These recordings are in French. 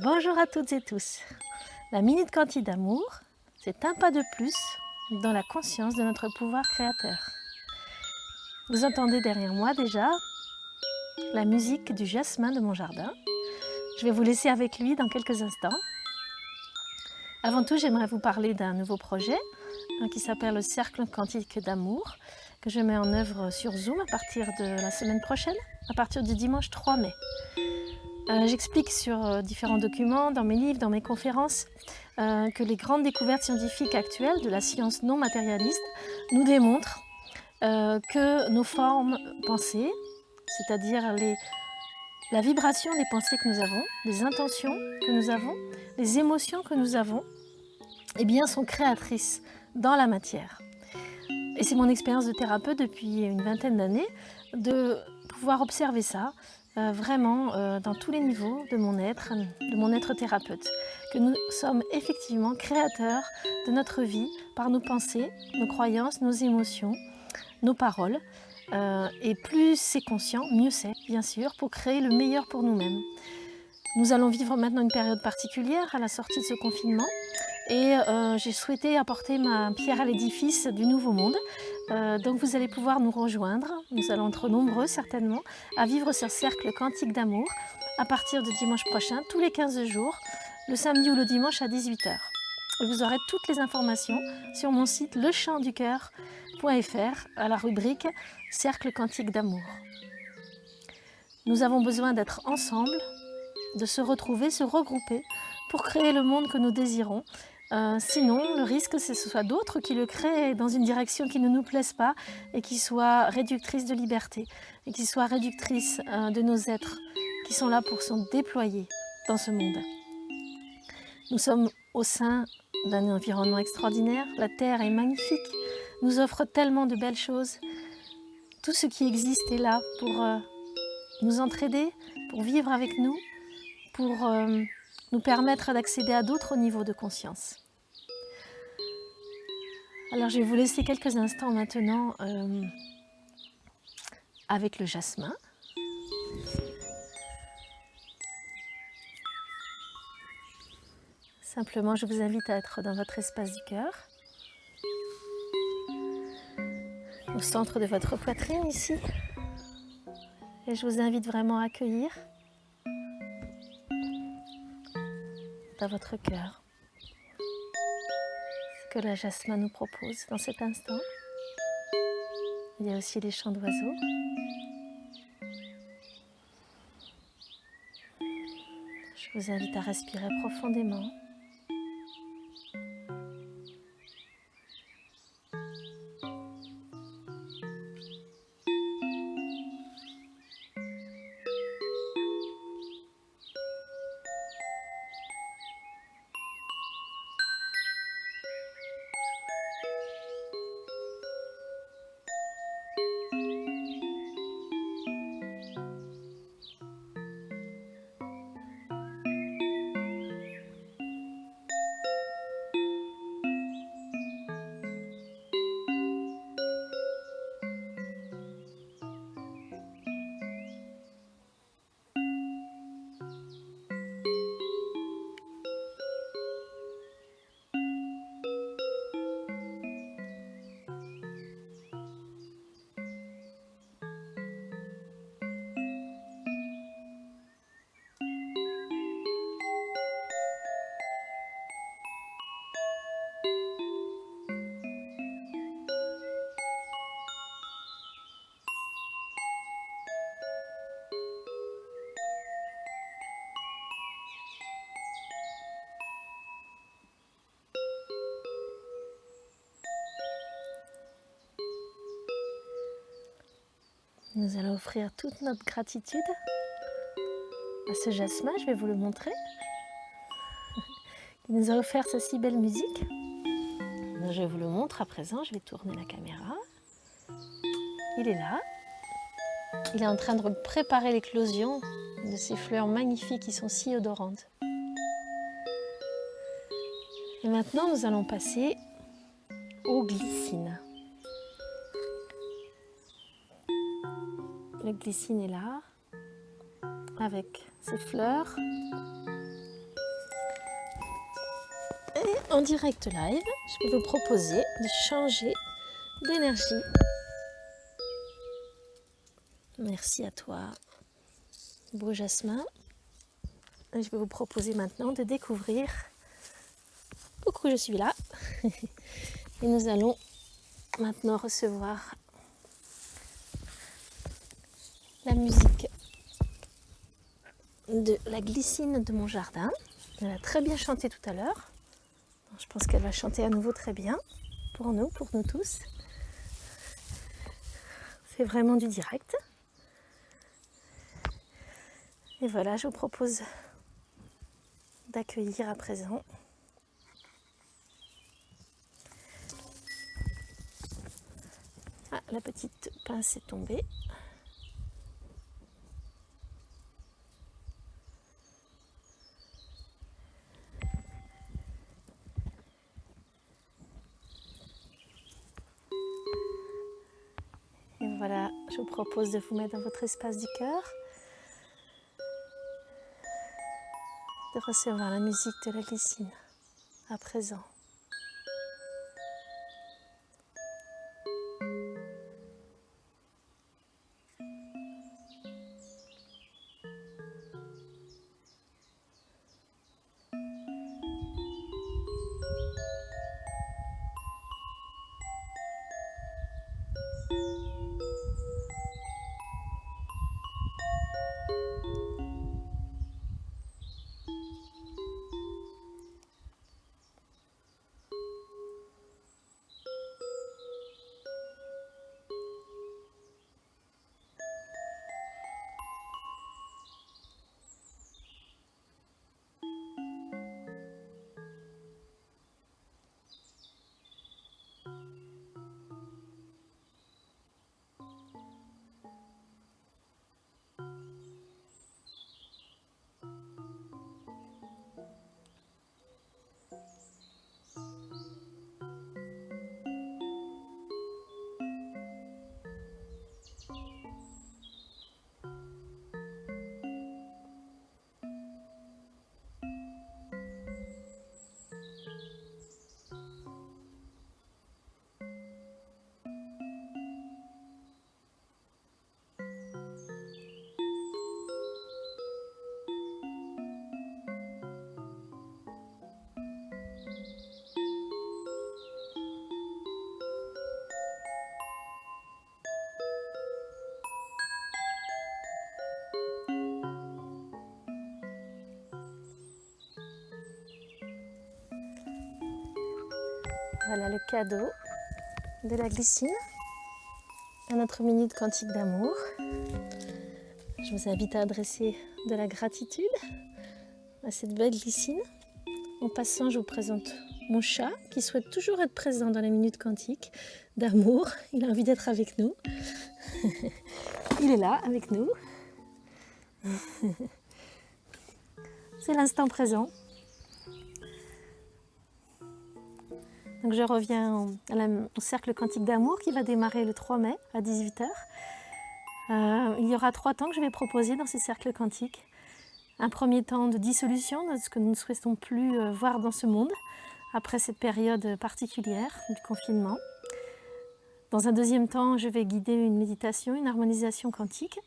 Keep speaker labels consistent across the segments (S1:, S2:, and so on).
S1: Bonjour à toutes et tous. La Minute Quantique d'amour, c'est un pas de plus dans la conscience de notre pouvoir créateur. Vous entendez derrière moi déjà la musique du jasmin de mon jardin. Je vais vous laisser avec lui dans quelques instants. Avant tout, j'aimerais vous parler d'un nouveau projet qui s'appelle le Cercle Quantique d'amour, que je mets en œuvre sur Zoom à partir de la semaine prochaine, à partir du dimanche 3 mai. J'explique sur différents documents, dans mes livres, dans mes conférences, que les grandes découvertes scientifiques actuelles de la science non matérialiste nous démontrent que nos formes pensées, c'est-à-dire la vibration des pensées que nous avons, les intentions que nous avons, les émotions que nous avons, eh bien, sont créatrices dans la matière. Et c'est mon expérience de thérapeute depuis une vingtaine d'années de pouvoir observer ça vraiment dans tous les niveaux de mon être thérapeute. Que nous sommes effectivement créateurs de notre vie par nos pensées, nos croyances, nos émotions, nos paroles. Et plus c'est conscient, mieux c'est, bien sûr, pour créer le meilleur pour nous-mêmes. Nous allons vivre maintenant une période particulière à la sortie de ce confinement. Et j'ai souhaité apporter ma pierre à l'édifice du nouveau monde. Donc vous allez pouvoir nous rejoindre, nous allons être nombreux certainement, à vivre ce cercle quantique d'amour à partir de dimanche prochain, tous les 15 jours, le samedi ou le dimanche à 18h. Et vous aurez toutes les informations sur mon site lechamp-du-cœur.fr à la rubrique Cercle quantique d'amour. Nous avons besoin d'être ensemble, de se retrouver, se regrouper pour créer le monde que nous désirons. Sinon, le risque, c'est que ce soit d'autres qui le créent dans une direction qui ne nous plaise pas et qui soit réductrice de liberté et qui soit réductrice de nos êtres qui sont là pour se déployer dans ce monde. Nous sommes au sein d'un environnement extraordinaire. La Terre est magnifique, nous offre tellement de belles choses. Tout ce qui existe est là pour nous entraider, pour vivre avec nous, pour nous permettre d'accéder à d'autres niveaux de conscience. Alors je vais vous laisser quelques instants maintenant avec le jasmin. Simplement, je vous invite à être dans votre espace du cœur, au centre de votre poitrine ici. Et je vous invite vraiment à accueillir dans votre cœur ce que le jasmin nous propose dans cet instant. Il y a aussi les chants d'oiseaux. Je vous invite à respirer profondément. Nous allons offrir toute notre gratitude à ce jasmin, je vais vous le montrer. Il nous a offert sa si belle musique. Donc, je vous le montre à présent, je vais tourner la caméra. Il est là. Il est en train de préparer l'éclosion de ces fleurs magnifiques qui sont si odorantes. Et maintenant, nous allons passer aux glycines. Le glycine est là, avec ses fleurs en direct live, je vais vous proposer de changer d'énergie. Merci à toi, beau jasmin. Et je vais vous proposer maintenant de découvrir. Coucou, je suis là. Et nous allons maintenant recevoir la musique de la glycine de mon jardin. Elle a très bien chanté tout à l'heure. Je pense qu'elle va chanter à nouveau très bien pour nous tous. C'est vraiment du direct. Et voilà, je vous propose d'accueillir à présent la petite pince est tombée. Et voilà, je vous propose de vous mettre dans votre espace du cœur, de recevoir la musique de la glycine à présent. Voilà le cadeau de la glycine à notre minute quantique d'amour. Je vous invite à adresser de la gratitude à cette belle glycine. En passant, je vous présente mon chat qui souhaite toujours être présent dans les minutes quantiques d'amour. Il a envie d'être avec nous. Il est là avec nous. C'est l'instant présent. Donc je reviens au cercle quantique d'amour qui va démarrer le 3 mai à 18h. Il y aura 3 temps que je vais proposer dans ce cercle quantique. Un premier temps de dissolution de ce que nous ne souhaitons plus voir dans ce monde après cette période particulière du confinement. Dans un deuxième temps, je vais guider une méditation, une harmonisation quantique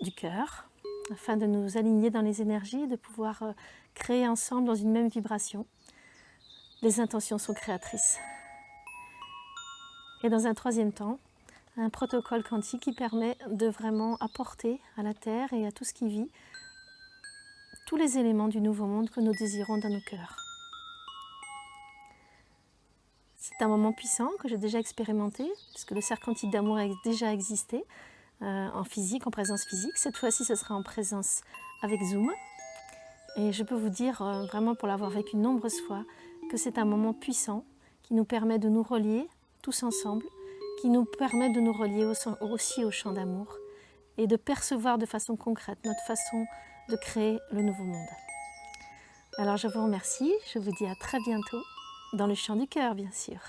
S1: du cœur afin de nous aligner dans les énergies et de pouvoir créer ensemble dans une même vibration. Les intentions sont créatrices. Et dans un troisième temps, un protocole quantique qui permet de vraiment apporter à la Terre et à tout ce qui vit tous les éléments du nouveau monde que nous désirons dans nos cœurs. C'est un moment puissant que j'ai déjà expérimenté, puisque le cercle quantique d'amour a déjà existé en physique, en présence physique. Cette fois-ci, ce sera en présence avec Zoom. Et je peux vous dire, vraiment pour l'avoir vécu de nombreuses fois, que c'est un moment puissant qui nous permet de nous relier tous ensemble, qui nous permet de nous relier aussi au champ d'amour et de percevoir de façon concrète notre façon de créer le nouveau monde. Alors je vous remercie, je vous dis à très bientôt, dans le champ du cœur bien sûr.